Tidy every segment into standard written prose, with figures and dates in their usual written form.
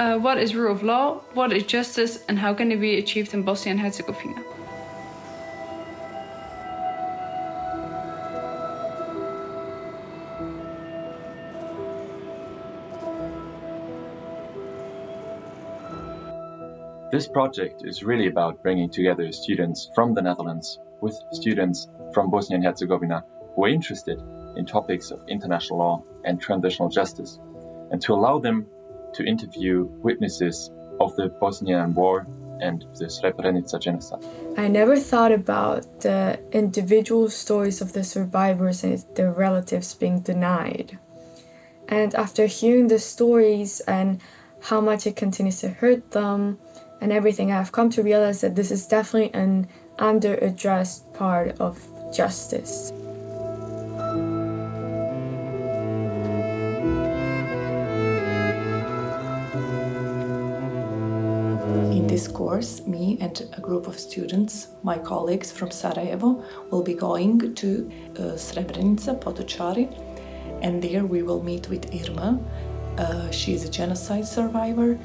What is rule of law? What is justice? And how can it be achieved in Bosnia and Herzegovina? This project is really about bringing together students from the Netherlands with students from Bosnia and Herzegovina who are interested in topics of international law and transitional justice, and to allow them to interview witnesses of the Bosnian War and the Srebrenica genocide. I never thought about the individual stories of the survivors and their relatives being denied. And after hearing the stories and how much it continues to hurt them and everything, I've come to realize that this is definitely an under-addressed part of justice. In this course, me and a group of students, my colleagues from Sarajevo, will be going to Srebrenica, Potočari, and there we will meet with Irma. She is a genocide survivor.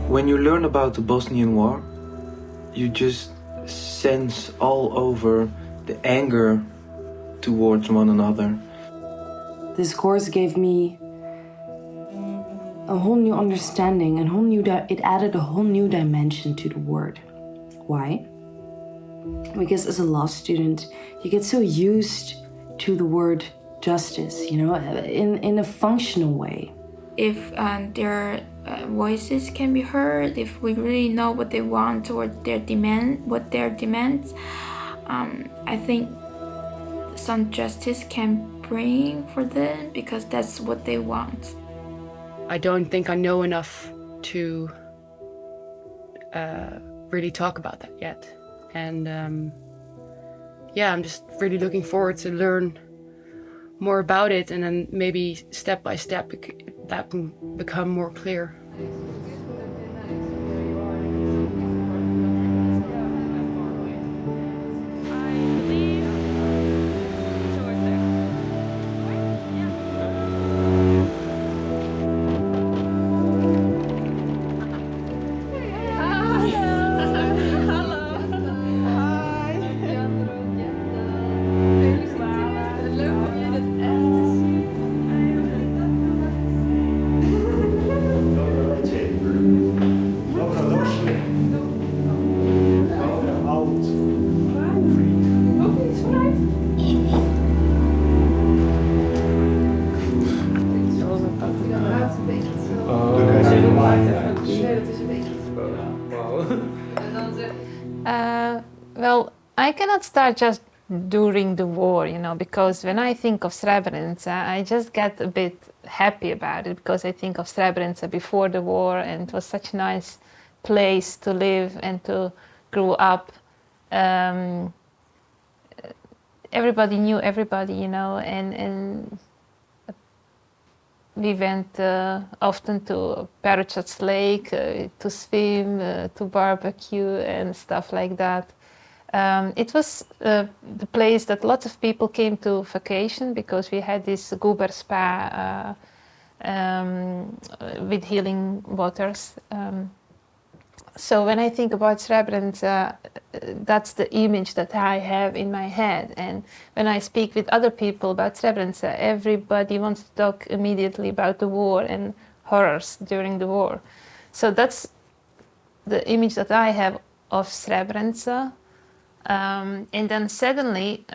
When you learn about the Bosnian War, you just sense all over the anger towards one another. This course gave me a whole new understanding, it added a whole new dimension to the word. Why? Because as a law student, you get so used to the word justice, in a functional way. If their voices can be heard, if we really know what they want or what their demands, I think some justice can bring for them because that's what they want. I don't think I know enough to really talk about that yet. And I'm just really looking forward to learn more about it, and then maybe step by step that can become more clear. Well, I cannot start just during the war, because when I think of Srebrenica, I just get a bit happy about it because I think of Srebrenica before the war, and it was such a nice place to live and to grow up. Everybody knew everybody, and we went often to Peručac Lake to swim, to barbecue and stuff like that. It was the place that lots of people came to vacation because we had this Guber spa with healing waters. So when I think about Srebrenica, that's the image that I have in my head. And when I speak with other people about Srebrenica, everybody wants to talk immediately about the war and horrors during the war. So that's the image that I have of Srebrenica. And then suddenly,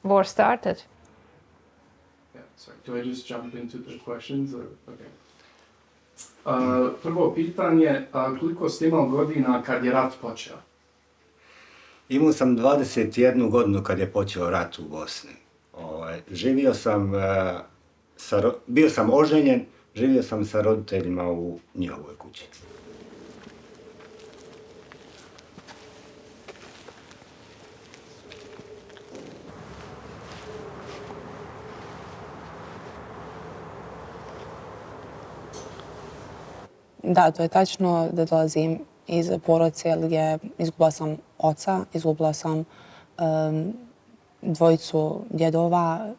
war started. Yeah, sorry. Do I just jump into the questions? Or? Okay. Prvo pitanje, koliko ste imali godina kad je rat počeo? Imao sam 21 godinu kad je počeo rat u Bosni. Živio sam, bio sam oženjen, živio sam sa roditeljima u njihovoj kući. Da, to je tačno da dolazim iz porodice gdje izgubila sam oca, izgubila sam dvojicu djedova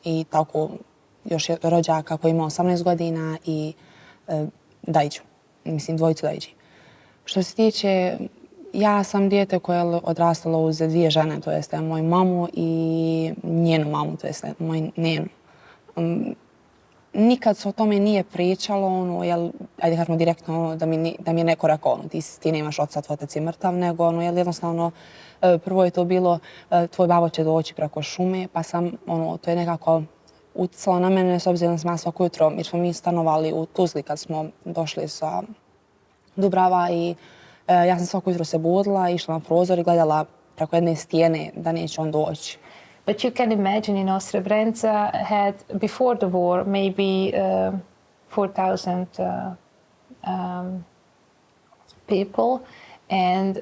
i tako još rođaka koji ima 18 godina i dajđu, mislim dvojicu dajđi. Što se tiče, ja sam dijete koje je odrastalo uz dvije žene, to jeste moju mamu i njenu mamu, to jeste moju nenu. Nikad se o tome nije pričalo, ajde kažemo direktno da mi je neko rekao, ti nemaš oca, tvoj otac je mrtav, nego jednostavno prvo je to bilo tvoj babo će doći preko šume, pa sam, to je nekako utjecalo na mene s obzirom da sam ja svako jutro, jer smo mi stanovali u Tuzli kad smo došli sa Dubrava i ja sam svako jutro se budila, išla na prozor i gledala preko jedne stijene da neće on doći. But you can imagine, Srebrenica had, before the war, maybe 4,000 people, and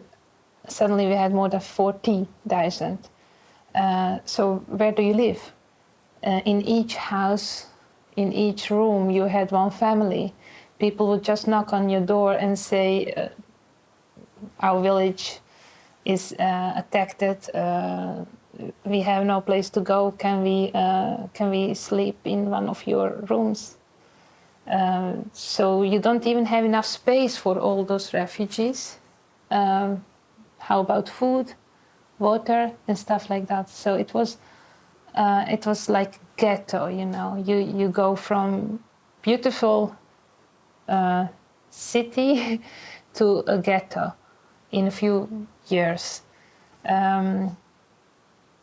suddenly we had more than 40,000. So where do you live? In each house, in each room, you had one family. People would just knock on your door and say, our village is attacked. We have no place to go. Can we sleep in one of your rooms? So you don't even have enough space for all those refugees. How about food, water, and stuff like that? So it was like ghetto, You go from beautiful city to a ghetto in a few years.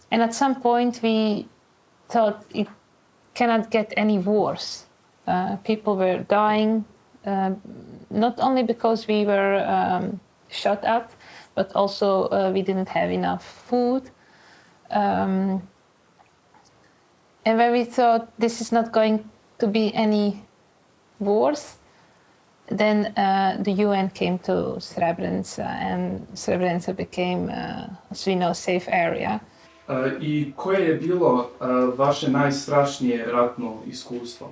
And at some point we thought it cannot get any worse. People were dying, not only because we were shot at, but also we didn't have enough food. And when we thought this is not going to be any worse, then the UN came to Srebrenica, and Srebrenica became, as we know, safe area. I koje je bilo vaše najstrašnije ratno iskustvo?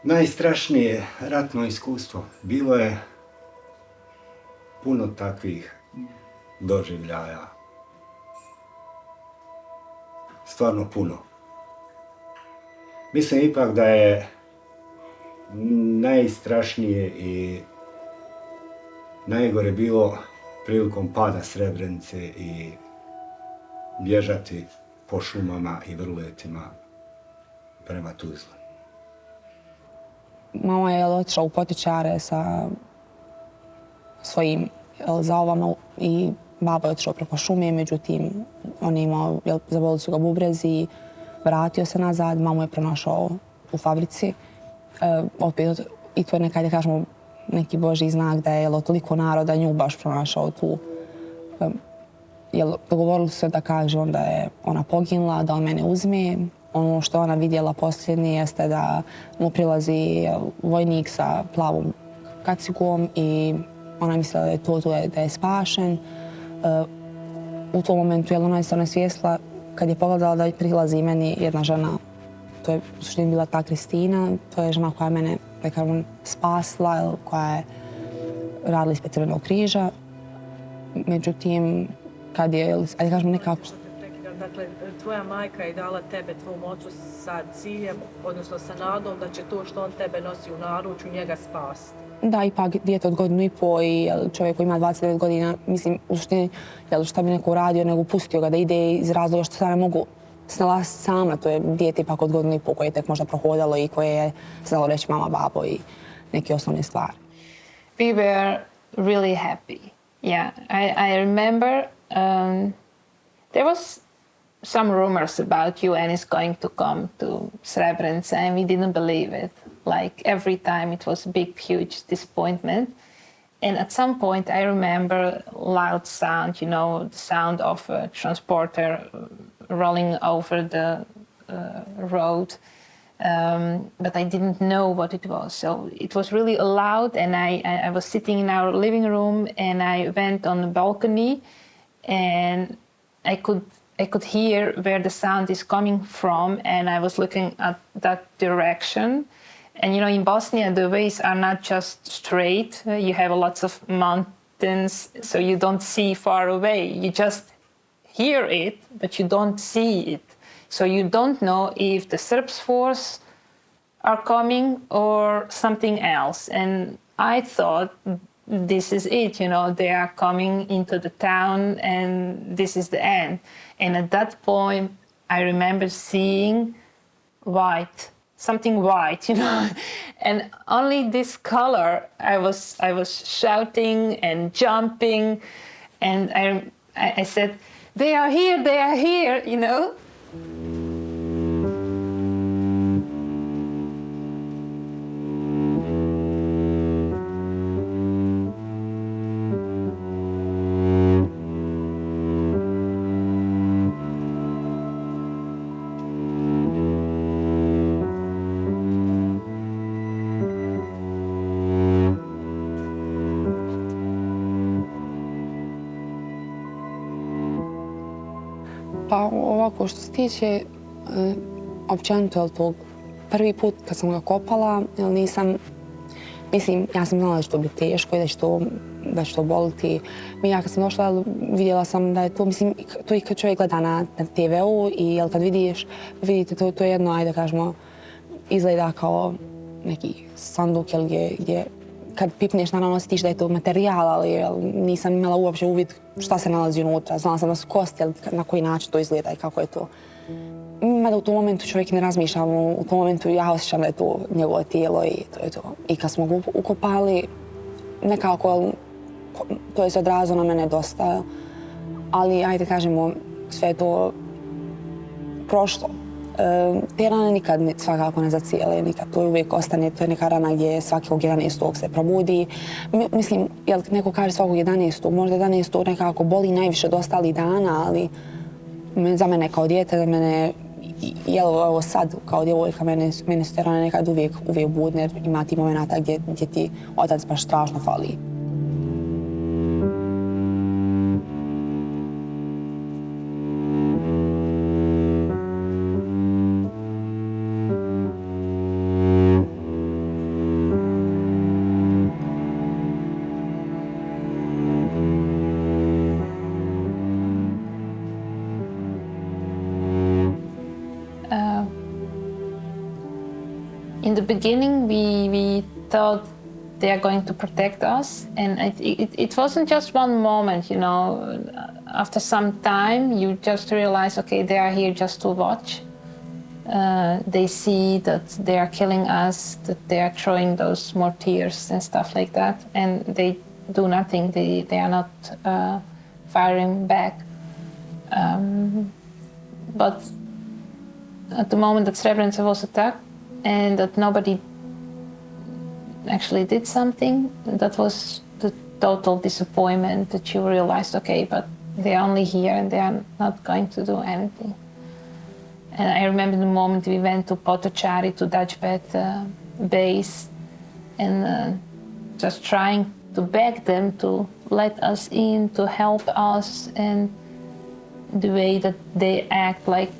Najstrašnije ratno iskustvo bilo je puno takvih doživljaja. Stvarno puno. Mislim ipak da je najstrašnije i najgore bilo prilikom pada Srebrenice i bježati po šumama i vrletima prema Tuzli. Mama je otišla u potičare sa svojim zaovama i baba je otišao preko šume, međutim on je imao, zabolili su ga bubrezi i vratio se nazad, mamu je pronašao u fabrici. Opet, i to je nekaj, da kažemo, neki božji znak da je toliko naroda nju baš pronašao tu. Dogovorili su se da kaže on da je ona poginula, da on mene uzme. Ono što ona vidjela posljednje jeste da mu prilazi vojnik sa plavom kacigom i ona mislila da je da je spašen. U tom momentu ona je se svjesla kad je pogledala da prilazi meni jedna žena. To je u suštini bila ta Kristina, to je žena koja je mene, da kažem, spasla, koja je radila ispred Crvenog križa. Međutim, kad je, ajde kažem, nekako... Dakle, tvoja majka je dala tebe, tvom ocu sa ciljem, odnosno sa nadom da će to što on tebe nosi u naručju njega spasiti. Da, ipak dijete od 1,5 godina i čovjek koji ima 29 godina, mislim, u suštini, šta bi neko uradio, nego pustio ga da ide iz razloga što se ne mogu snalaziti sama. To je dijete ipak od 1,5 godina koje je tek možda prohodalo i koje je znalo reći mama, babo i neke osnovne stvari. We were really happy. Yeah, I remember there was some rumors about UN is going to come to Srebrenica, and we didn't believe it. Like every time it was a big, huge disappointment. And at some point I remember loud sound, the sound of a transporter rolling over the road. But I didn't know what it was. So it was really loud, and I was sitting in our living room, and I went on the balcony, and I could hear where the sound is coming from, and I was looking at that direction, And in Bosnia, the ways are not just straight. You have lots of mountains, so you don't see far away. You just hear it, but you don't see it. So you don't know if the Serbs force are coming or something else. And I thought, this is it, they are coming into the town and this is the end. And at that point, I remember seeing white, something white, and only this color, I was shouting and jumping, and I said, they are here, Pa ovako, što se tiče općenito tog prvi put kad sam ga kopala, ja sam znala da će to biti teško i da će to boliti. Ja kad sam došla vidjela sam da je to, to i kad čovjek gleda na TV-u i kad vidite to je jedno, ajde kažemo, izgleda kao neki sanduk gdje kad pipneš, naravno osjetiš da je to materijal, ali nisam imala uopće uvid šta se nalazi unutra. Znala sam da su kosti, ali na koji način to izgleda i kako je to. Mada u tom momentu čovjek ne razmišlja, u tom momentu ja osjećam da je to njegovo tijelo i to je to. I kad smo ga ukopali, nekako to je se odrazilo na mene dosta, ali ajde kažemo, sve je to prošlo. Te rane nikad svakako ne zacijele, nikad to uvijek ostane, to je neka rana gdje svakog 11. se probudi. Mislim, jel neko kaže svakog 11. možda 11. nekako boli najviše od ostalih dana, ali za mene kao dijete, za mene, jel ovo sad kao djevojka, mene su te rane nekad uvijek budne, jer ima ti momenta gdje ti otac baš strašno fali. In the beginning, we thought they are going to protect us, and it wasn't just one moment, After some time, you just realize, okay, they are here just to watch. They see that they are killing us, that they are throwing those mortars and stuff like that, and they do nothing. They are not firing back. But at the moment that Srebrenica was attacked, and that nobody actually did something, that was the total disappointment, that you realized, okay, but they're only here and they are not going to do anything. And I remember the moment we went to Potocari, to Dutchbat base, and just trying to beg them to let us in, to help us, and the way that they act, like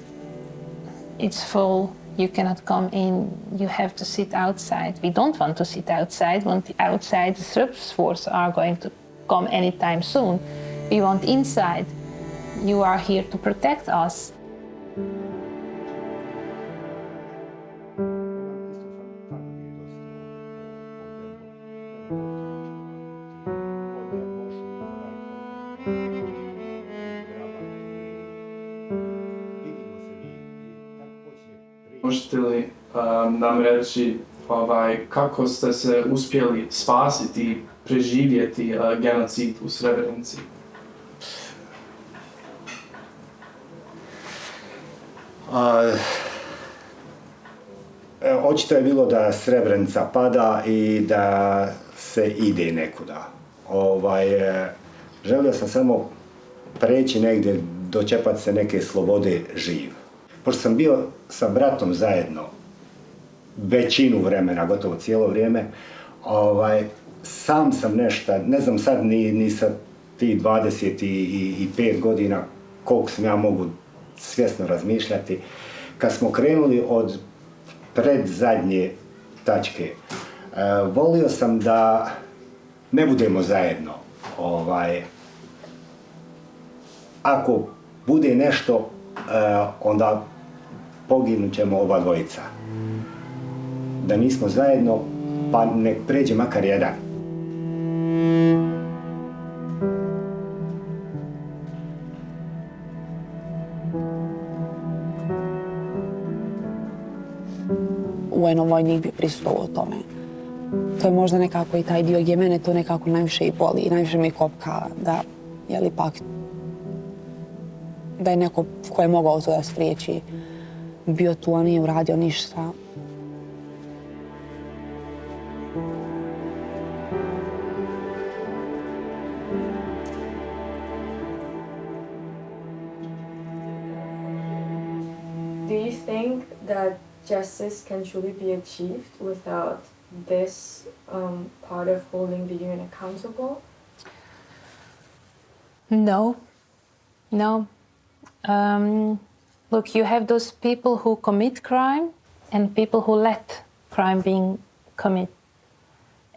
it's full, you cannot come in, you have to sit outside. We don't want to sit outside. Outside, the Serbs force are going to come anytime soon. We want inside. You are here to protect us. Možete li nam reći kako ste se uspjeli spasiti i preživjeti genocid u Srebrenici? Očito je bilo da Srebrenica pada i da se ide nekuda. Želio sam samo preći negdje, dočepati se neke slobode živ. Pošto sam bio sa bratom zajedno većinu vremena, gotovo cijelo vrijeme, sam sam nešto, ne znam sad ni sa tih 25 godina koliko sam ja mogu svjesno razmišljati. Kad smo krenuli od predzadnje tačke. Volio sam da ne budemo zajedno. Ako bude nešto, onda poginut ćemo oba dvojica. Da nismo zajedno, pa nek pređe makar jedan. UN vojnik bi prisustvovao tome. To je možda nekako i taj dio gdje mene to nekako najviše i boli i najviše mi kopka da, jel ipak, da je neko ko je mogao to da spriječi bio tu, a nije uradio ništa. Do you think that justice can truly be achieved without this part of holding the UN accountable? No. Look, you have those people who commit crime and people who let crime being committed.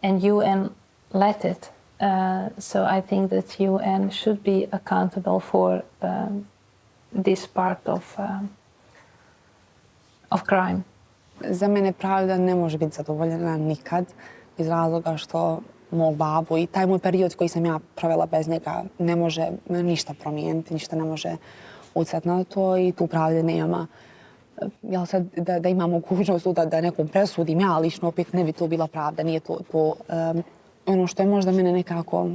And UN let it. So I think that UN should be accountable for this part of crime. Za mene pravda ne može biti zadovoljena nikad iz razloga što mog babu i taj moj period koji sam ja provela bez njega ne može ništa promijeniti, ništa ne može utjecati na to i tu pravde nema. Jel sad da imam mogućnost da nekom presudim ja lično, opet ne bi to bila pravda, nije to ono što je možda mene nekako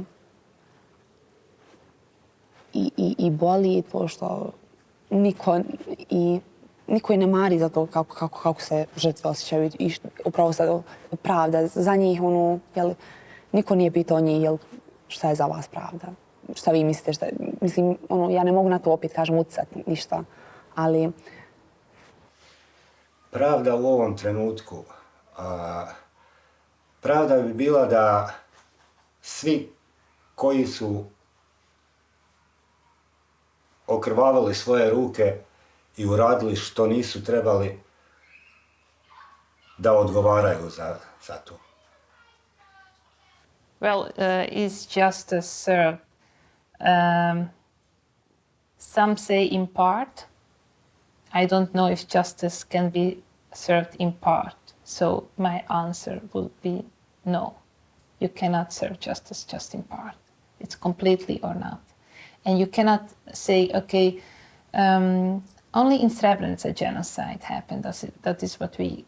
i boli to što niko i ne mari za to kako se žrtve osjećaju i upravo sad pravda za njih, jel, niko nije pitao njih, jel, šta je za vas pravda, šta vi mislite, mislim, ja ne mogu na to opet, kažem, utjecati ništa, ali... Pravda u ovom trenutku, pravda bi bila da svi koji su okrvavali svoje ruke i uradili što nisu trebali, da odgovaraju za to. Well, is justice served? Some say in part. I don't know if justice can be served in part. So my answer would be no. You cannot serve justice just in part. It's completely or not. And you cannot say, okay, only in Srebrenica genocide happened. That is what we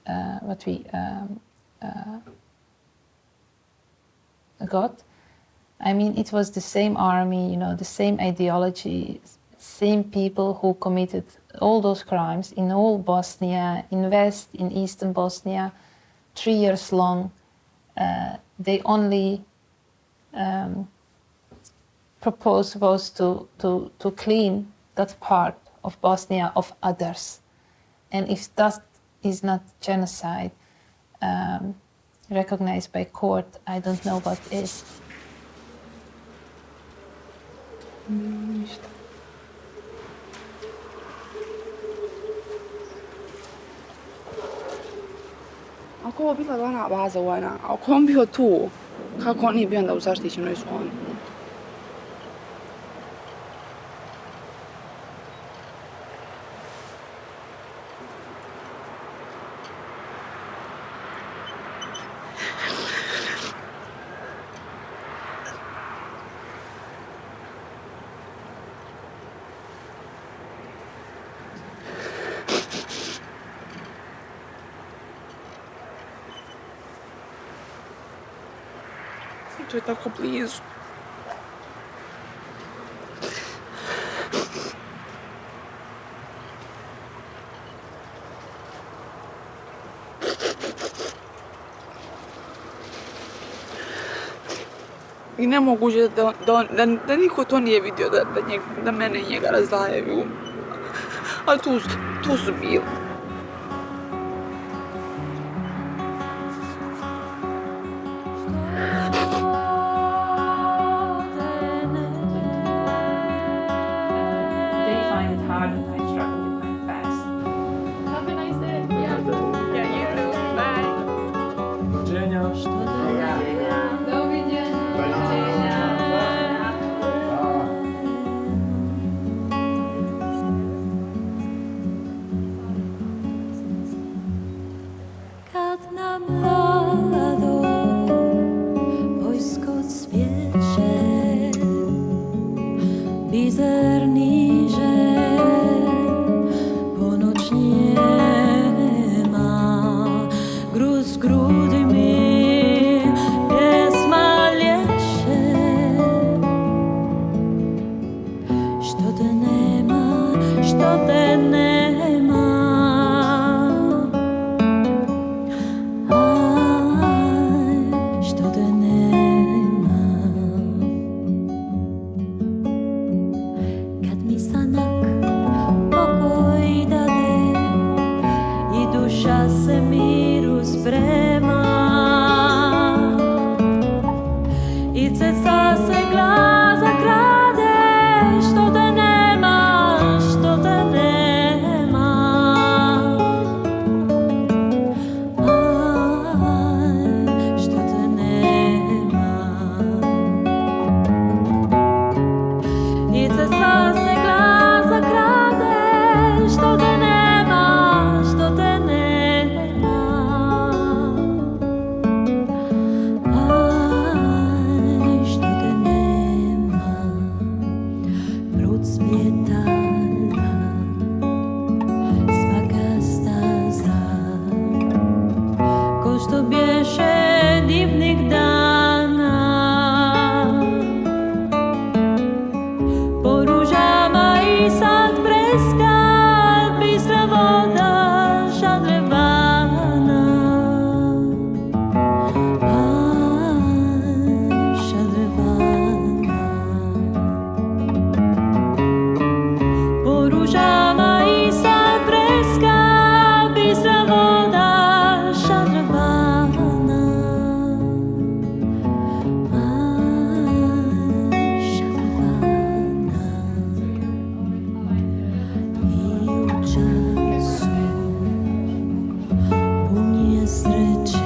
got. I mean, it was the same army, the same ideology, same people who committed all those crimes in all Bosnia, in West, in Eastern Bosnia, 3 years long. They only proposed was to clean that part of Bosnia of others. And if that is not genocide recognized by court, I don't know what is. Ako ovo bila glavna baza UN-a, ako on bio tu, kako on nije bio onda u zaštićenoj zoni? To je tako blizu. I nemoguće da niko to nije vidio, da mene i njega razdvajaju. Ali tu su bili. Have a nice day. Yeah, you too. Bye. grudi mi pjesma lješe. Što te nema, što te nema. Aj, što te nema. Kad mi sanak pokoj dade i duša se miru sprema i ceca se glaza krade, što te nema, što te nema. Aj, što te nema. I ceca se glaza krade, što te nema, što te nema. Aj, što te nema. Prut svijetala, svaka staza, ko što bješe divnih dana. Po ružama i sad preska bistra voda šadrevana. Aj, šadrevana. Po ružama i sad preska bistra voda šadrevana. Aj, šadrevana. I u času punje sreće